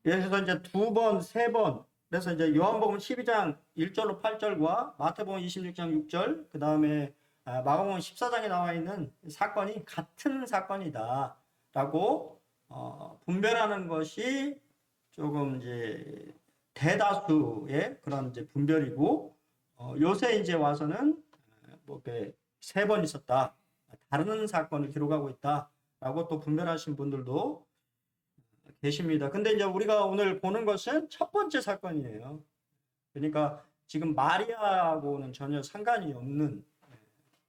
그래서 이제 두 번, 세 번, 그래서 이제 요한복음 12장 1절로 8절과 마태복음 26장 6절, 그 다음에 마가복음 14장에 나와 있는 사건이 같은 사건이다라고 분별하는 것이 조금 이제 대다수의 그런 이제 분별이고, 요새 이제 와서는 세 번 있었다, 다른 사건을 기록하고 있다라고 또 분별하신 분들도 계십니다. 근데 이제 우리가 오늘 보는 것은 첫 번째 사건이에요. 그러니까 지금 마리아하고는 전혀 상관이 없는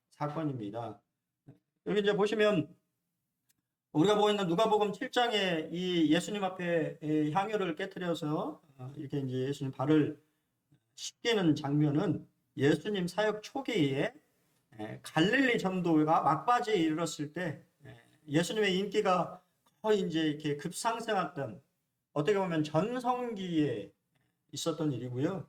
사건입니다. 여기 이제 보시면 우리가 보고 있는 누가복음 7장에 이 예수님 앞에 향유를 깨뜨려서 이렇게 이제 예수님 발을 씻기는 장면은 예수님 사역 초기에 갈릴리 전도가 막바지에 이르렀을 때 예수님의 인기가 거의 이제 이렇게 급상승했던, 어떻게 보면 전성기에 있었던 일이고요.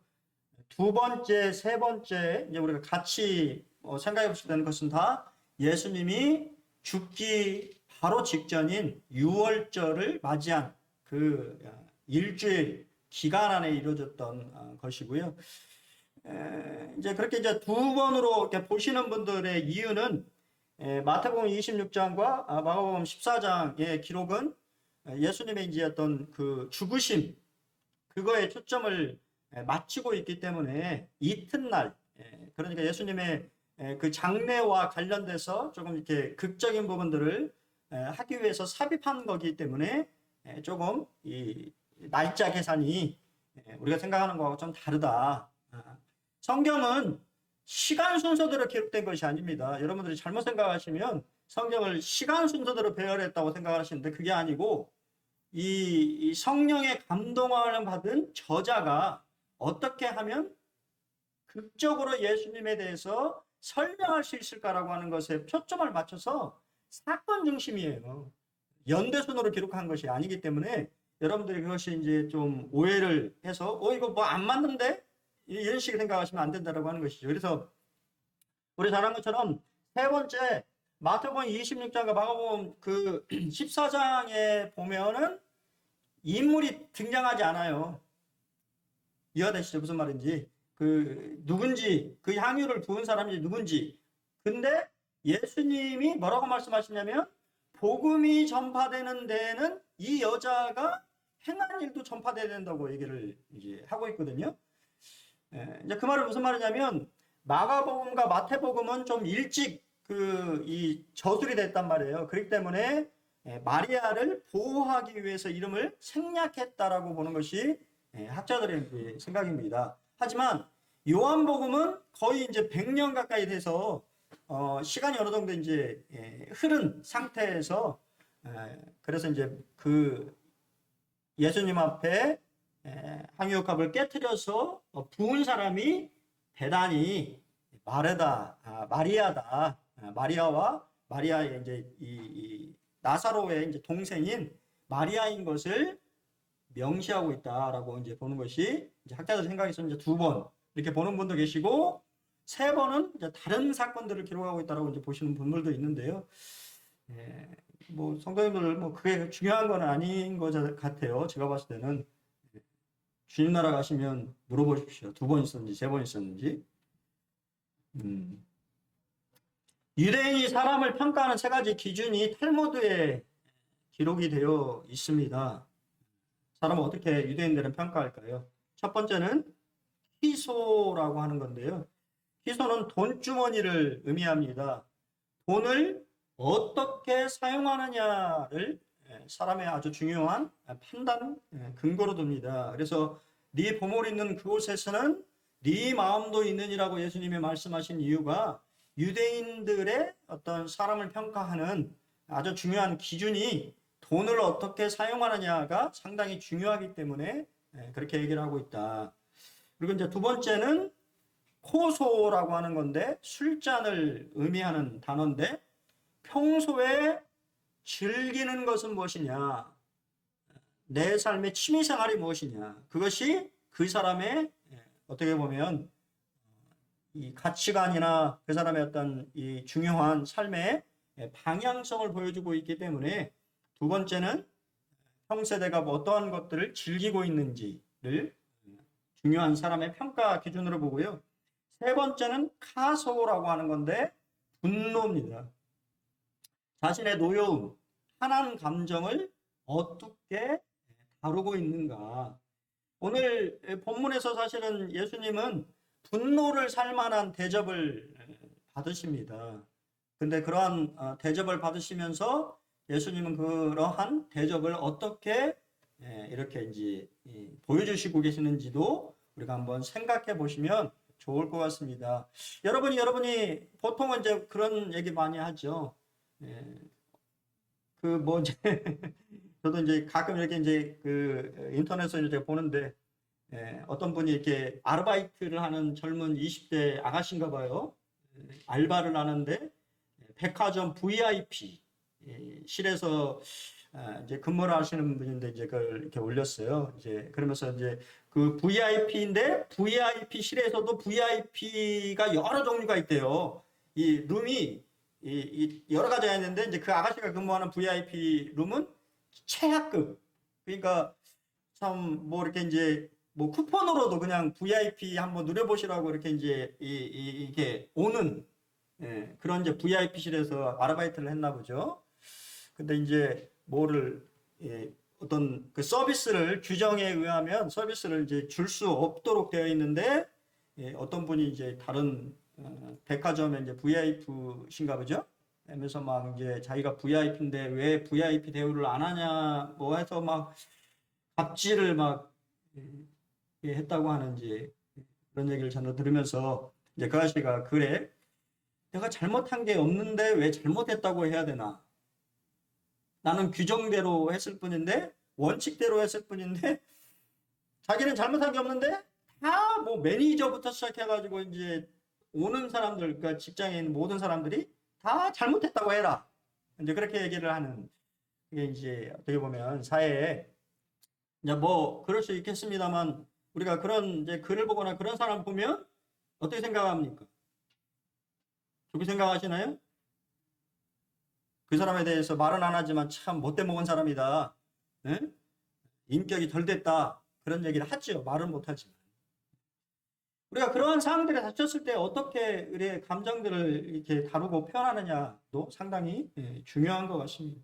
두 번째, 세 번째, 이제 우리가 같이 생각해 볼 수 있는 것은 다 예수님이 죽기 바로 직전인 유월절을 맞이한 그 일주일 기간 안에 이루어졌던 것이고요. 이제 그렇게 이제 두 번으로 이렇게 보시는 분들의 이유는 마태복음 26장과 마가복음 14장의 기록은 예수님의 이제 어떤 그 죽으심, 그거에 초점을 맞추고 있기 때문에 이튿날, 그러니까 예수님의 그 장례와 관련돼서 조금 이렇게 극적인 부분들을 하기 위해서 삽입한 거기 때문에 조금 이 날짜 계산이 우리가 생각하는 거하고 좀 다르다. 성경은 시간 순서대로 기록된 것이 아닙니다. 여러분들이 잘못 생각하시면 성경을 시간 순서대로 배열했다고 생각하시는데 그게 아니고 이 성령의 감동을 받은 저자가 어떻게 하면 극적으로 예수님에 대해서 설명할 수 있을까라고 하는 것에 초점을 맞춰서 사건 중심이에요. 연대순으로 기록한 것이 아니기 때문에 여러분들이 그것이 이제 좀 오해를 해서 이거 뭐 안 맞는데? 이런 식으로 생각하시면 안 된다라고 하는 것이죠. 그래서 우리 잘 아는 것처럼 세 번째 마태복음 26장과 마가복음 그 14장에 보면은 인물이 등장하지 않아요. 이해되시죠? 무슨 말인지. 그 누군지, 그 향유를 부은 사람이 누군지. 근데 예수님이 뭐라고 말씀하시냐면 복음이 전파되는 데에는 이 여자가 행한 일도 전파돼야 된다고 얘기를 이제 하고 있거든요. 이제 그 말은 무슨 말이냐면 마가복음과 마태복음은 좀 일찍 이 저술이 됐단 말이에요. 그렇기 때문에 마리아를 보호하기 위해서 이름을 생략했다라고 보는 것이 학자들의 생각입니다. 하지만 요한복음은 거의 이제 100년 가까이 돼서 시간이 어느 정도 이제 흐른 상태에서 그래서 이제 그 예수님 앞에 항유역합을 깨뜨려서 부은 사람이 대단히 마리아다. 마리아와 마리아의 이제 이 나사로의 이제 동생인 마리아인 것을 명시하고 있다라고 이제 보는 것이 이제 학자들 생각에서 이제 두 번 이렇게 보는 분도 계시고 세 번은 이제 다른 사건들을 기록하고 있다라고 이제 보시는 분들도 있는데요. 뭐 성도님들 뭐 그게 중요한 건 아닌 것 같아요. 제가 봤을 때는 주님 나라 가시면 물어보십시오. 두 번 있었는지 세 번 있었는지. 유대인이 사람을 평가하는 세 가지 기준이 탈무드에 기록이 되어 있습니다. 사람을 어떻게 유대인들은 평가할까요? 첫 번째는 희소라고 하는 건데요. 희소는 돈주머니를 의미합니다. 돈을 어떻게 사용하느냐를 사람의 아주 중요한 판단 근거로 둡니다. 그래서 네 보물 있는 그곳에서는 네 마음도 있느니라고 예수님이 말씀하신 이유가 유대인들의 어떤 사람을 평가하는 아주 중요한 기준이 돈을 어떻게 사용하느냐가 상당히 중요하기 때문에 그렇게 얘기를 하고 있다. 그리고 이제 두 번째는 코소라고 하는 건데 술잔을 의미하는 단어인데 평소에 즐기는 것은 무엇이냐, 내 삶의 취미생활이 무엇이냐, 그것이 그 사람의 어떻게 보면 이 가치관이나 그 사람의 어떤 이 중요한 삶의 방향성을 보여주고 있기 때문에 두 번째는 형 세대가 뭐 어떠한 것들을 즐기고 있는지를 중요한 사람의 평가 기준으로 보고요. 세 번째는 카소라고 하는 건데 분노입니다. 자신의 노여움, 한한 감정을 어떻게 다루고 있는가. 오늘 본문에서 사실은 예수님은 분노를 살 만한 대접을 받으십니다. 근데 그러한 대접을 받으시면서 예수님은 그러한 대접을 어떻게 이렇게 이제 보여주시고 계시는지도 우리가 한번 생각해 보시면 좋을 것 같습니다. 여러분이 보통은 이제 그런 얘기 많이 하죠. 그 뭐 이제 저도 이제 가끔 이렇게 이제 그 인터넷에서 이제 보는데 어떤 분이 이렇게 아르바이트를 하는 젊은 20대 아가씨인가 봐요. 알바를 하는데 백화점 VIP 실에서 이제 근무를 하시는 분인데 이제 그걸 이렇게 올렸어요. 이제 그러면서 이제 그 VIP인데 VIP실에서도 VIP가 여러 종류가 있대요. 이 룸이 이 여러 가지가 있는데 이제 그 아가씨가 근무하는 VIP 룸은 최하급. 그러니까 참 뭐 이렇게 이제 뭐 쿠폰으로도 그냥 VIP 한번 누려보시라고 이렇게 이제 이게 오는 그런 이제 VIP실에서 아르바이트를 했나 보죠. 근데 이제 뭐를 어떤 그 서비스를 규정에 의하면 서비스를 이제 줄 수 없도록 되어 있는데 어떤 분이 이제 다른 백화점에 이제 VIP신가 보죠. 하면서 막 이제 자기가 VIP인데 왜 VIP 대우를 안 하냐 뭐 해서 막 갑질을 막 했다고 하는지 그런 얘기를 저는 들으면서 이제 그 아저씨가 그래 내가 잘못한 게 없는데 왜 잘못했다고 해야 되나? 나는 규정대로 했을 뿐인데 원칙대로 했을 뿐인데 자기는 잘못한 게 없는데 다 뭐 매니저부터 시작해가지고 이제 오는 사람들 그러니까 직장에 있는 모든 사람들이 다 잘못했다고 해라. 이제 그렇게 얘기를 하는 게 이제 어떻게 보면 사회에 이제 뭐 그럴 수 있겠습니다만 우리가 그런 이제 글을 보거나 그런 사람 보면 어떻게 생각합니까? 좋게 생각하시나요? 그 사람에 대해서 말은 안 하지만 참 못돼 먹은 사람이다. 에? 인격이 덜 됐다. 그런 얘기를 하죠. 말은 못하지만. 우리가 그러한 상황들에 닥쳤을 때 어떻게 우리의 감정들을 이렇게 다루고 표현하느냐도 상당히 중요한 것 같습니다.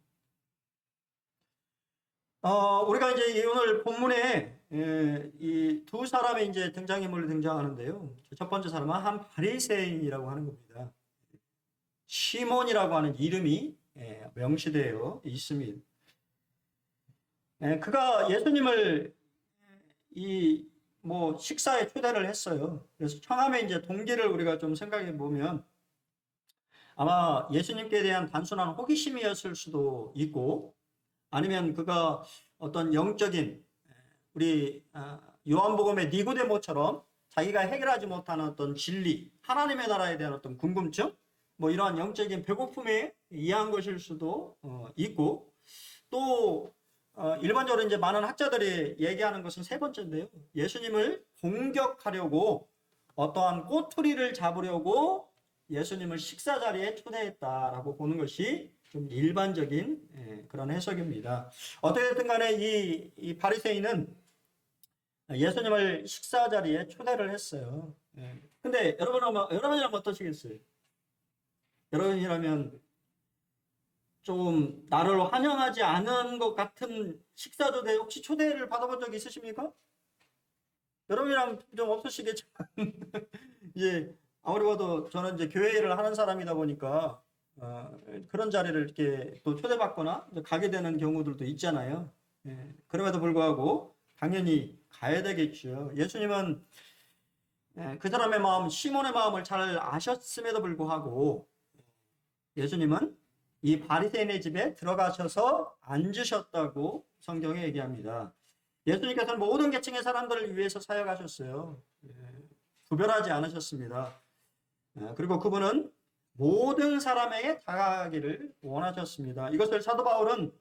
우리가 이제 오늘 본문에 이 두 사람의 이제 등장인물이 등장하는데요. 첫 번째 사람은 한 바리새인이라고 하는 겁니다. 시몬이라고 하는 이름이 명시되어 있습니다. 그가 예수님을 이 뭐 식사에 초대를 했어요. 그래서 처음에 이제 동기를 우리가 좀 생각해 보면 아마 예수님께 대한 단순한 호기심이었을 수도 있고 아니면 그가 어떤 영적인 우리 요한복음의 니고데모처럼 자기가 해결하지 못하는 어떤 진리, 하나님의 나라에 대한 어떤 궁금증, 뭐 이러한 영적인 배고픔에 의한 것일 수도 있고 또 일반적으로 이제 많은 학자들이 얘기하는 것은 세 번째인데요. 예수님을 공격하려고 어떠한 꼬투리를 잡으려고 예수님을 식사 자리에 초대했다라고 보는 것이 좀 일반적인 그런 해석입니다. 어떻게든 간에 이 바리새인은 예수님을 식사 자리에 초대를 했어요. 근데 여러분이라면 어떠시겠어요? 여러분이라면 좀 나를 환영하지 않은 것 같은 식사 초대 혹시 초대를 받아본 적 있으십니까? 여러분이랑 좀 없으시겠지만 이제 아무리 봐도 저는 이제 교회 일을 하는 사람이다 보니까 그런 자리를 이렇게 또 초대받거나 가게 되는 경우들도 있잖아요. 그럼에도 불구하고 당연히 가야 되겠죠. 예수님은 그 사람의 마음, 시몬의 마음을 잘 아셨음에도 불구하고 예수님은 이 바리새인의 집에 들어가셔서 앉으셨다고 성경에 얘기합니다. 예수님께서는 모든 계층의 사람들을 위해서 사역하셨어요. 구별하지 않으셨습니다. 그리고 그분은 모든 사람에게 다가가기를 원하셨습니다. 이것을 사도 바울은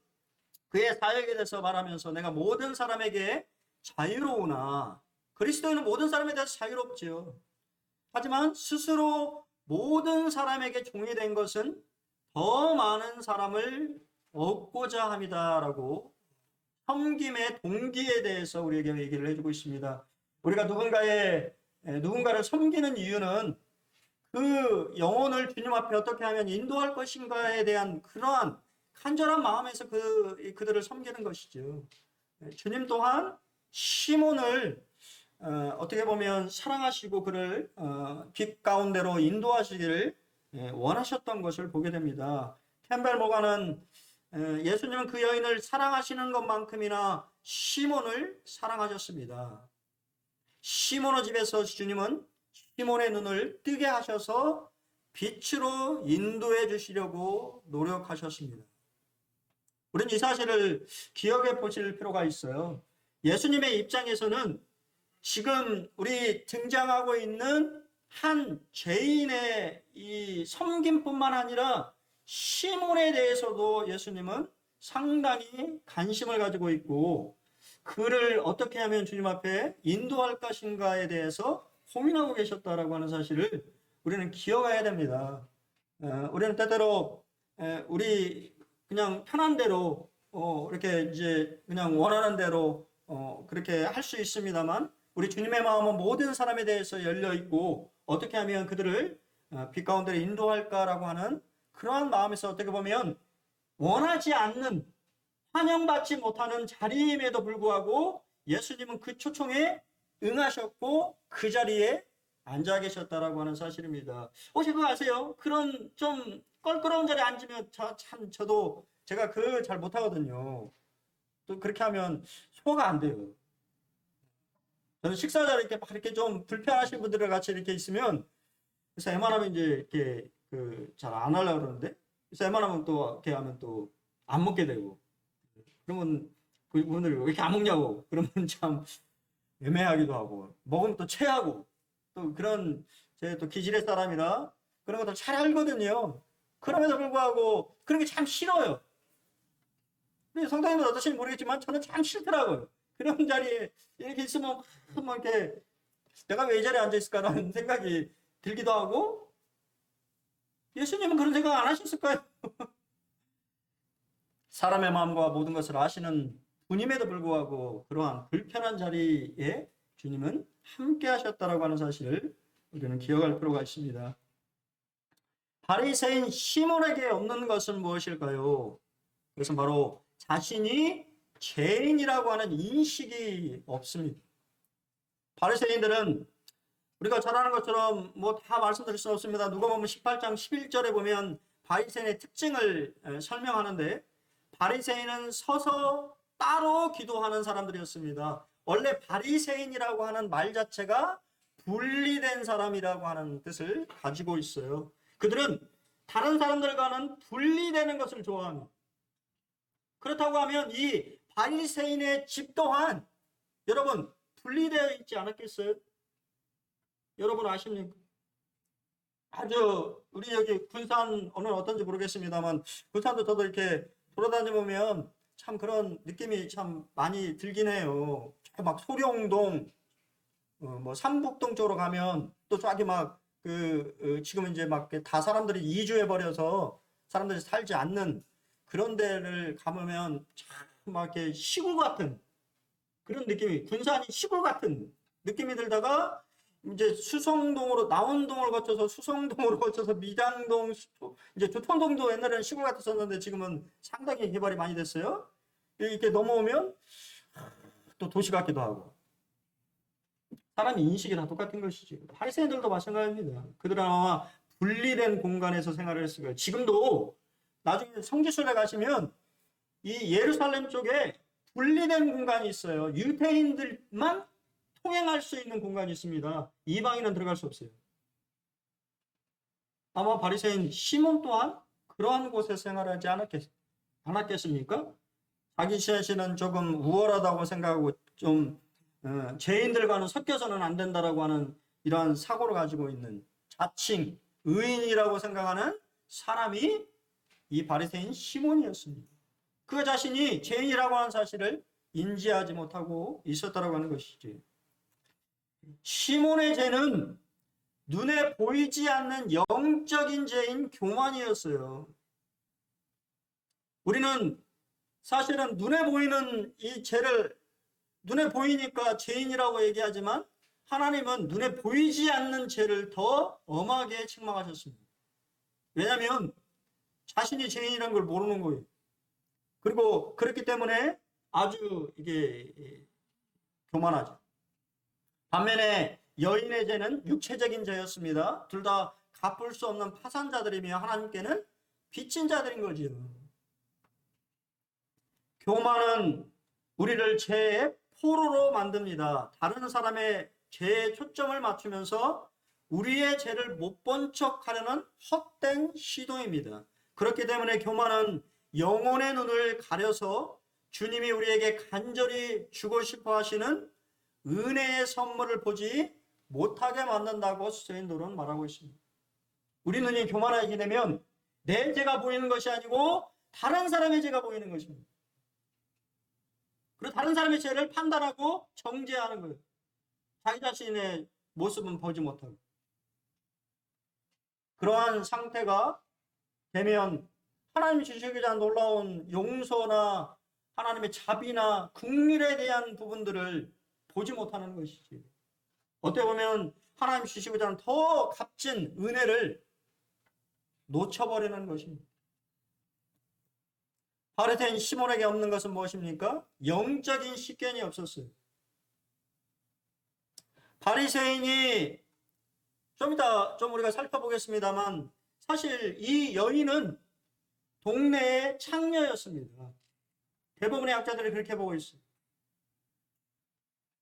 그의 사역에 대해서 말하면서 내가 모든 사람에게 자유로우나 그리스도인은 모든 사람에 대해서 자유롭지요. 하지만 스스로 모든 사람에게 종이 된 것은 더 많은 사람을 얻고자 합니다라고 섬김의 동기에 대해서 우리에게 얘기를 해주고 있습니다. 우리가 누군가를 섬기는 이유는 그 영혼을 주님 앞에 어떻게 하면 인도할 것인가에 대한 그러한 간절한 마음에서 그들을 섬기는 것이죠. 주님 또한 시몬을 어떻게 보면 사랑하시고 그를 빛 가운데로 인도하시기를 원하셨던 것을 보게 됩니다. 캠벨 모가는 예수님은 그 여인을 사랑하시는 것만큼이나 시몬을 사랑하셨습니다. 시몬의 집에서 주님은 시몬의 눈을 뜨게 하셔서 빛으로 인도해 주시려고 노력하셨습니다. 우리는 이 사실을 기억해 보실 필요가 있어요. 예수님의 입장에서는 지금 우리 등장하고 있는 한 죄인의 이 섬김뿐만 아니라 시몬에 대해서도 예수님은 상당히 관심을 가지고 있고 그를 어떻게 하면 주님 앞에 인도할 것인가에 대해서 고민하고 계셨다라고 하는 사실을 우리는 기억해야 됩니다. 우리는 때때로 우리 그냥 편한 대로 이렇게 이제 그냥 원하는 대로 그렇게 할 수 있습니다만 우리 주님의 마음은 모든 사람에 대해서 열려 있고 어떻게 하면 그들을 빛 가운데 인도할까라고 하는 그러한 마음에서 어떻게 보면 원하지 않는 환영받지 못하는 자리임에도 불구하고 예수님은 그 초청에 응하셨고 그 자리에 앉아 계셨다라고 하는 사실입니다. 혹시 그거 아세요? 그런 좀 껄끄러운 자리에 앉으면 저도 제가 그 잘 못하거든요. 또 그렇게 하면 소화가 안 돼요. 저는 식사 자리에 이렇게 좀 불편하신 분들과 같이 이렇게 있으면 그래서 웬만하면 이제 이렇게 잘 안 하려고 그러는데 그래서 웬만하면 또 이렇게 하면 또 안 먹게 되고 그러면 그분들이 왜 이렇게 안 먹냐고 그러면 참 애매하기도 하고 먹으면 또 체하고 또 그런 제 또 기질의 사람이라 그런 것들 잘 알거든요. 그럼에도 불구하고 그런 게 참 싫어요. 근데 성도님은 어떠신지 모르겠지만 저는 참 싫더라고요. 그런 자리에 이렇게 있으면 막 이렇게 내가 왜 이 자리에 앉아 있을까라는 생각이 들기도 하고 예수님은 그런 생각 안 하셨을까요? 사람의 마음과 모든 것을 아시는 분임에도 불구하고 그러한 불편한 자리에 주님은 함께 하셨다라고 하는 사실을 우리는 기억할 필요가 있습니다. 바리새인 시몬에게 없는 것은 무엇일까요? 그것은 바로 자신이 죄인이라고 하는 인식이 없습니다. 바리새인들은 우리가 잘 아는 것처럼 뭐 다 말씀드릴 수 없습니다. 누가복음 18장 11절에 보면 바리새인의 특징을 설명하는데 바리새인은 서서 따로 기도하는 사람들이었습니다. 원래 바리새인이라고 하는 말 자체가 분리된 사람이라고 하는 뜻을 가지고 있어요. 그들은 다른 사람들과는 분리되는 것을 좋아합니다. 그렇다고 하면 이 바리새인의 집 또한 여러분 분리되어 있지 않았겠어요? 여러분 아십니까? 아주 우리 여기 군산 오늘 어떤지 모르겠습니다만 군산도 저도 이렇게 돌아다니면 참 그런 느낌이 참 많이 들긴 해요. 막 소룡동, 뭐 삼북동 쪽으로 가면 또 저기 막 지금 이제 막 다 사람들이 이주해 버려서 사람들이 살지 않는 그런 데를 가보면 참 막 이렇게 시골 같은 그런 느낌이 군산이 시골 같은 느낌이 들다가 이제 수성동으로 남원동을 거쳐서 수성동으로 거쳐서 미장동 이제 조촌동도 옛날에는 시골 같았었는데 지금은 상당히 개발이 많이 됐어요. 이렇게 넘어오면 또 도시 같기도 하고 사람 인식이 다 똑같은 것이지. 바리새인들도 마찬가지입니다. 그들은 아마 분리된 공간에서 생활을 했을 거예요. 지금도 나중에 성지순례 가시면 이 예루살렘 쪽에 분리된 공간이 있어요. 유대인들만 통행할 수 있는 공간이 있습니다. 이방인은 들어갈 수 없어요. 아마 바리새인 시몬 또한 그러한 곳에 생활하지 않았겠습니까? 자기 자신은 조금 우월하다고 생각하고 좀 죄인들과는 섞여서는 안 된다라고 하는 이러한 사고를 가지고 있는 자칭 의인이라고 생각하는 사람이 이 바리새인 시몬이었습니다. 그 자신이 죄인이라고 하는 사실을 인지하지 못하고 있었다라고 하는 것이죠. 시몬의 죄는 눈에 보이지 않는 영적인 죄인 교만이었어요. 우리는 사실은 눈에 보이는 이 죄를 눈에 보이니까 죄인이라고 얘기하지만 하나님은 눈에 보이지 않는 죄를 더 엄하게 책망하셨습니다. 왜냐하면 자신이 죄인이라는 걸 모르는 거예요. 그리고 그렇기 때문에 아주 이게 교만하죠. 반면에 여인의 죄는 육체적인 죄였습니다. 둘 다 갚을 수 없는 파산자들이며 하나님께는 빚진 자들인 거지요. 교만은 우리를 죄의 포로로 만듭니다. 다른 사람의 죄에 초점을 맞추면서 우리의 죄를 못 본 척하려는 헛된 시도입니다. 그렇기 때문에 교만은 영혼의 눈을 가려서 주님이 우리에게 간절히 주고 싶어 하시는 은혜의 선물을 보지 못하게 만든다고 스웨인도는 말하고 있습니다. 우리 눈이 교만하게 되면 내 죄가 보이는 것이 아니고 다른 사람의 죄가 보이는 것입니다. 그리고 다른 사람의 죄를 판단하고 정죄하는 거예요. 자기 자신의 모습은 보지 못하고. 그러한 상태가 되면 하나님이 주시고자 하는 놀라운 용서나 하나님의 자비나 긍휼에 대한 부분들을 보지 못하는 것이지. 어떻게 보면 하나님 주시고자 하는 더 값진 은혜를 놓쳐버리는 것입니다. 바리새인 시몬에게 없는 것은 무엇입니까? 영적인 식견이 없었어요. 바리새인이 좀 이따 좀 우리가 살펴보겠습니다만 사실 이 여인은 동네의 창녀였습니다. 대부분의 학자들이 그렇게 보고 있어요.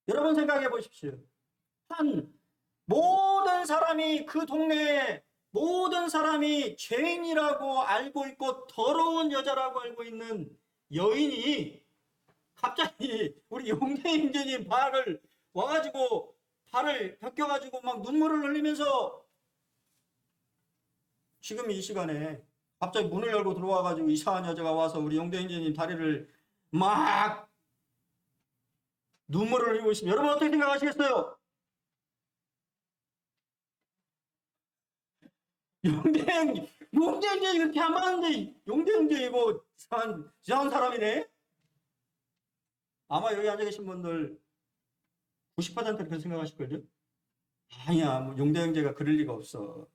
여러분 생각해 보십시오. 한 모든 사람이 그 동네에 모든 사람이 죄인이라고 알고 있고 더러운 여자라고 알고 있는 여인이 갑자기 우리 용대행제님 발을 와가지고 발을 벗겨가지고 막 눈물을 흘리면서 지금 이 시간에 갑자기 문을 열고 들어와가지고 이상한 여자가 와서 우리 용대행제님 다리를 막 눈물을 흘리고 있습니다. 여러분 어떻게 생각하시겠어요? 용대행제 이렇게 안 봤는데 용대행제 이거 이상한 사람이네? 아마 여기 앉아 계신 분들 90%는 그렇게 생각하실걸요? 아니야, 뭐 용대행제가 그럴 리가 없어.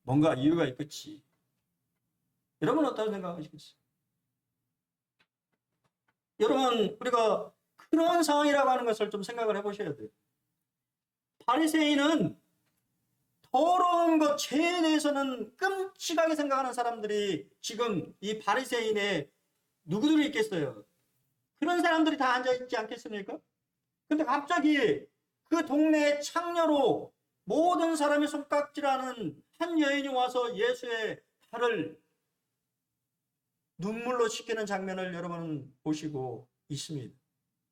뭔가 이유가 있겠지. 여러분 어떻게 생각하시겠어요? 여러분 우리가 그런 상황이라고 하는 것을 좀 생각을 해보셔야 돼요. 바리새인은 더러운 것, 죄에 대해서는 끔찍하게 생각하는 사람들이 지금 이 바리새인에 누구들이 있겠어요? 그런 사람들이 다 앉아있지 않겠습니까? 근데 갑자기 그 동네의 창녀로 모든 사람의 손깍지라는 한 여인이 와서 예수의 발을 눈물로 씻기는 장면을 여러분은 보시고 있습니다.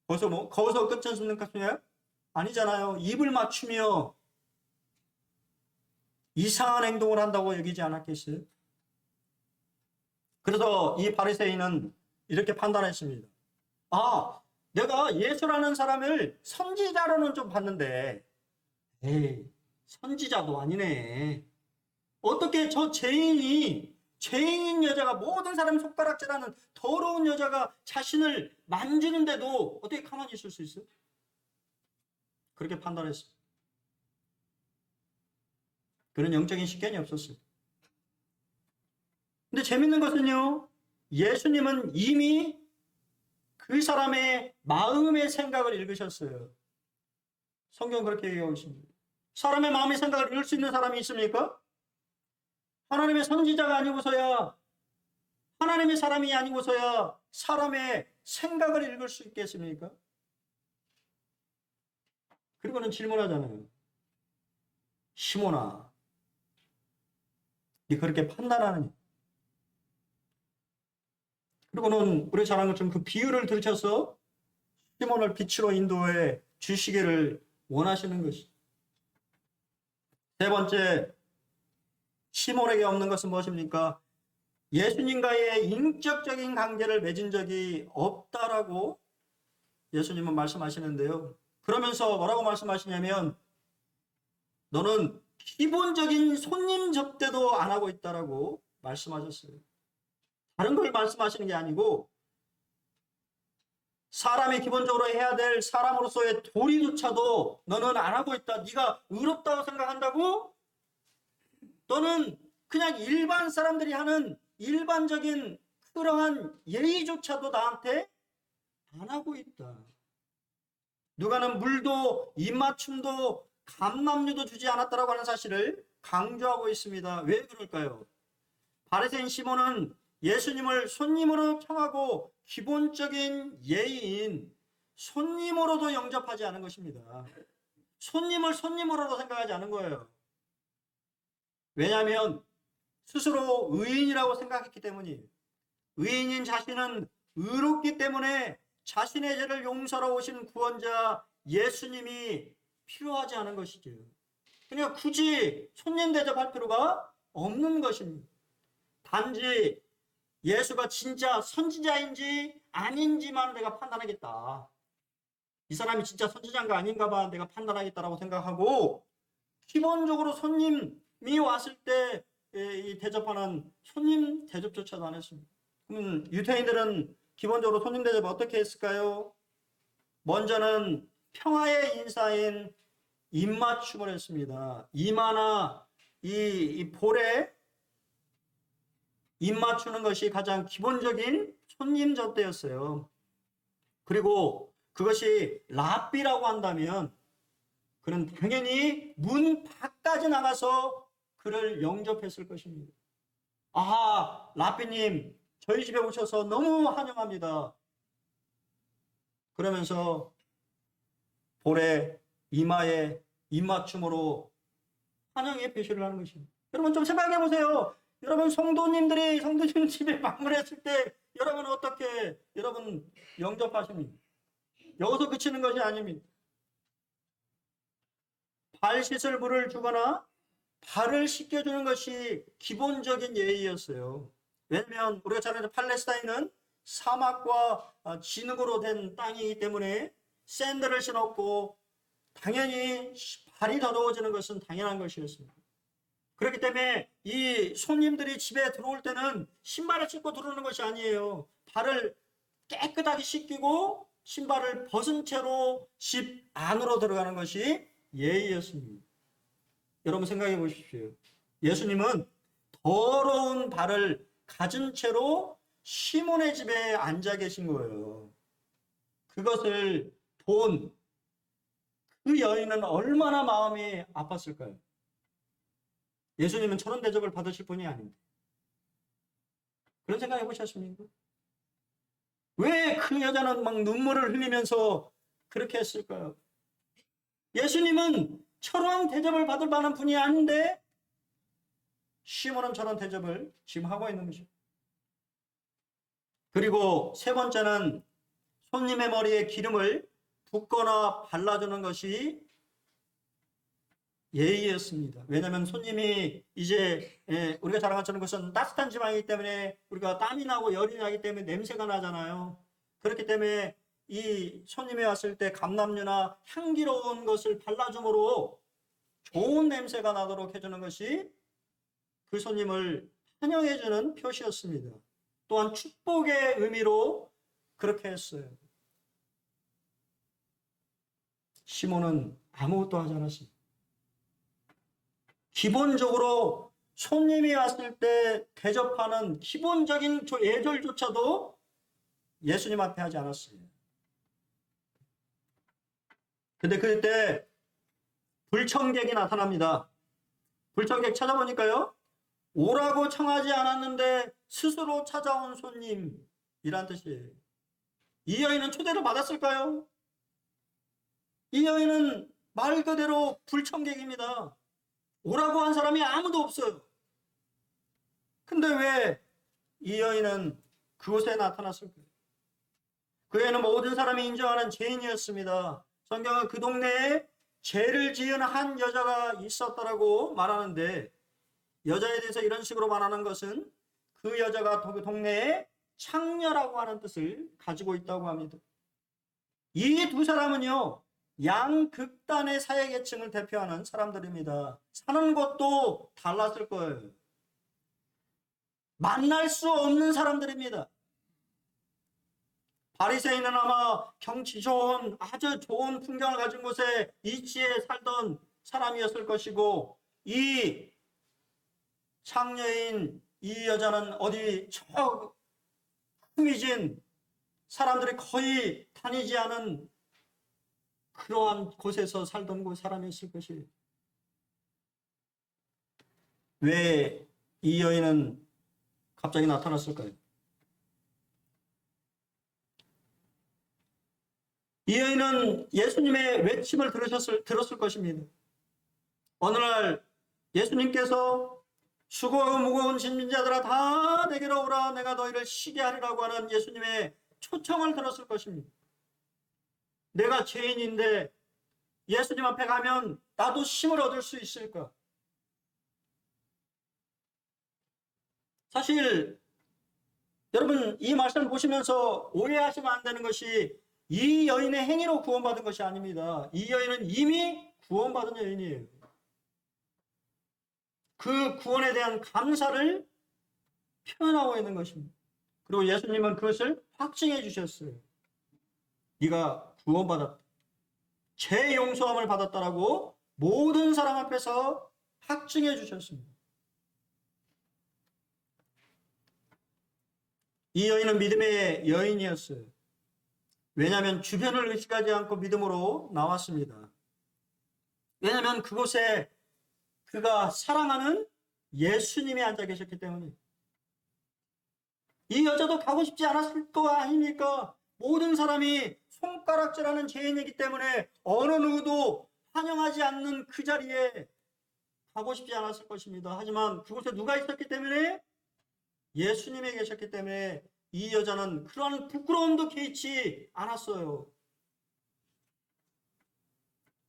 거기서 끝이 없는 아니잖아요. 입을 맞추며 이상한 행동을 한다고 여기지 않았겠어요? 그래서 이 바리새인은 이렇게 판단했습니다. 아, 내가 예수라는 사람을 선지자로는 좀 봤는데 에이, 선지자도 아니네. 어떻게 저 죄인인 여자가 모든 사람 손가락질하는 더러운 여자가 자신을 만지는데도 어떻게 가만히 있을 수 있어요? 그렇게 판단했습니다. 그런 영적인 식견이 없었어요. 근데 재밌는 것은요, 예수님은 이미 그 사람의 마음의 생각을 읽으셨어요. 성경 그렇게 얘기하고 있습니다. 사람의 마음의 생각을 읽을 수 있는 사람이 있습니까? 하나님의 선지자가 아니고서야, 하나님의 사람이 아니고서야 사람의 생각을 읽을 수 있겠습니까? 그리고는 질문하잖아요. 시몬아, 네 그렇게 판단하느냐? 그리고는 우리 잘 아는 것처럼 그 비유를 들으셔서 시몬을 빛으로 인도해 주시기를 원하시는 것이. 세 번째, 시몬에게 없는 것은 무엇입니까? 예수님과의 인격적인 관계를 맺은 적이 없다라고 예수님은 말씀하시는데요. 그러면서 뭐라고 말씀하시냐면 너는 기본적인 손님 접대도 안 하고 있다라고 말씀하셨어요. 다른 걸 말씀하시는 게 아니고 사람이 기본적으로 해야 될 사람으로서의 도리조차도 너는 안 하고 있다. 네가 의롭다고 생각한다고? 너는 그냥 일반 사람들이 하는 일반적인 그러한 예의조차도 나한테 안 하고 있다. 누가는 물도 입맞춤도 감람류도 주지 않았다라고 하는 사실을 강조하고 있습니다. 왜 그럴까요? 바리새인 시몬은 예수님을 손님으로 청하고 기본적인 예의인 손님으로도 영접하지 않은 것입니다. 손님을 손님으로도 생각하지 않은 거예요. 왜냐하면 스스로 의인이라고 생각했기 때문이에요. 의인인 자신은 의롭기 때문에 자신의 죄를 용서하러 오신 구원자 예수님이 필요하지 않은 것이죠. 그러니까 굳이 손님 대접할 필요가 없는 것입니다. 단지 예수가 진짜 선지자인지 아닌지만 내가 판단하겠다. 이 사람이 진짜 선지자인가 아닌가 봐 내가 판단하겠다라고 생각하고, 기본적으로 손님이 왔을 때 이 대접하는 손님 대접조차도 안 했습니다. 그럼 유대인들은 기본적으로 손님 대접 어떻게 했을까요? 먼저는 평화의 인사인 입맞춤을 했습니다. 이마나 이 볼에 입맞추는 것이 가장 기본적인 손님 접대였어요. 그리고 그것이 랍비라고 한다면 그는 당연히 문 밖까지 나가서 그를 영접했을 것입니다. 아, 랍비님 저희 집에 오셔서 너무 환영합니다. 그러면서 볼에 이마에 입맞춤으로 환영의 표시를 하는 것입니다. 여러분 좀 생각해 보세요. 여러분 성도님들이 성도님 집에 방문했을 때 여러분은 어떻게 여러분 영접하십니까? 여기서 그치는 것이 아닙니다. 발 씻을 물을 주거나 발을 씻겨주는 것이 기본적인 예의였어요. 왜냐하면 우리가 잘 아는 팔레스타인은 사막과 진흙으로 된 땅이기 때문에 샌들을 신었고 당연히 발이 더러워지는 것은 당연한 것이었습니다. 그렇기 때문에 이 손님들이 집에 들어올 때는 신발을 신고 들어오는 것이 아니에요. 발을 깨끗하게 씻기고 신발을 벗은 채로 집 안으로 들어가는 것이 예의였습니다. 여러분 생각해 보십시오. 예수님은 더러운 발을 가진 채로 시몬의 집에 앉아 계신 거예요. 그것을 본 그 여인은 얼마나 마음이 아팠을까요? 예수님은 저런 대접을 받으실 분이 아닌데. 그런 생각 해보셨습니까? 왜 그 여자는 막 눈물을 흘리면서 그렇게 했을까요? 예수님은 저런 대접을 받을 만한 분이 아닌데 시몬은 저런 대접을 지금 하고 있는 것입니다. 그리고 세 번째는 손님의 머리에 기름을 붓거나 발라주는 것이 예의였습니다. 왜냐하면 손님이 이제 우리가 잘 알고 있는 것은 따뜻한 지방이기 때문에 우리가 땀이 나고 열이 나기 때문에 냄새가 나잖아요. 그렇기 때문에 이 손님이 왔을 때 감람류나 향기로운 것을 발라줌으로 좋은 냄새가 나도록 해주는 것이 그 손님을 환영해주는 표시였습니다. 또한 축복의 의미로 그렇게 했어요. 시몬은 아무것도 하지 않았습니다. 기본적으로 손님이 왔을 때 대접하는 기본적인 예절조차도 예수님 앞에 하지 않았어요. 근데 그때 불청객이 나타납니다. 불청객 찾아보니까요, 오라고 청하지 않았는데 스스로 찾아온 손님이란 뜻이에요. 이 여인은 초대를 받았을까요? 이 여인은 말 그대로 불청객입니다. 오라고 한 사람이 아무도 없어요. 근데 왜 이 여인은 그곳에 나타났을까요? 그 여인은 모든 사람이 인정하는 죄인이었습니다. 성경은 그 동네에 죄를 지은 한 여자가 있었다라고 말하는데, 여자에 대해서 이런 식으로 말하는 것은 그 여자가 그 동네에 창녀라고 하는 뜻을 가지고 있다고 합니다. 이 두 사람은요, 양극단의 사회계층을 대표하는 사람들입니다. 사는 곳도 달랐을 거예요. 만날 수 없는 사람들입니다. 바리새인은 아마 경치 좋은 아주 좋은 풍경을 가진 곳에 이치에 살던 사람이었을 것이고, 이 창녀인 이 여자는 어디 저 흠이진 사람들이 거의 다니지 않은 그러한 곳에서 살던 그 사람이었을 것이에요. 왜 이 여인은 갑자기 나타났을까요? 이 여인은 예수님의 외침을 들었을 것입니다. 어느 날 예수님께서 수고하고 무거운 짐진 자들아 다 내게로 오라, 내가 너희를 쉬게 하리라고 하는 예수님의 초청을 들었을 것입니다. 내가 죄인인데 예수님 앞에 가면 나도 쉼을 얻을 수 있을까? 사실 여러분, 이 말씀을 보시면서 오해하시면 안 되는 것이 이 여인의 행위로 구원받은 것이 아닙니다. 이 여인은 이미 구원받은 여인이에요. 그 구원에 대한 감사를 표현하고 있는 것입니다. 그리고 예수님은 그것을 확증해 주셨어요. 네가 구원받았다, 죄 용서함을 받았다라고 모든 사람 앞에서 확증해 주셨습니다. 이 여인은 믿음의 여인이었어요. 왜냐하면 주변을 의식하지 않고 믿음으로 나왔습니다. 왜냐하면 그곳에 그가 사랑하는 예수님이 앉아 계셨기 때문에. 이 여자도 가고 싶지 않았을 거 아닙니까? 모든 사람이 손가락질하는 죄인이기 때문에 어느 누구도 환영하지 않는 그 자리에 가고 싶지 않았을 것입니다. 하지만 그곳에 누가 있었기 때문에? 예수님이 계셨기 때문에 이 여자는 그러한 부끄러움도 개의치 않았어요.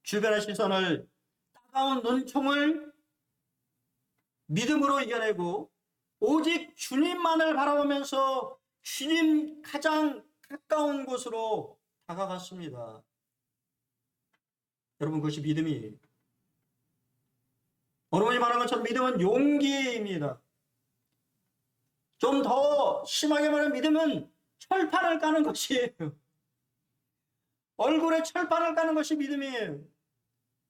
주변의 시선을, 따가운 눈총을 믿음으로 이겨내고 오직 주님만을 바라보면서 주님 가장 가까운 곳으로 다가갔습니다. 여러분, 그것이 믿음이에요. 어느 분이 말한 것처럼 믿음은 용기입니다. 좀 더 심하게 말하면 믿음은 철판을 까는 것이에요. 얼굴에 철판을 까는 것이 믿음이에요.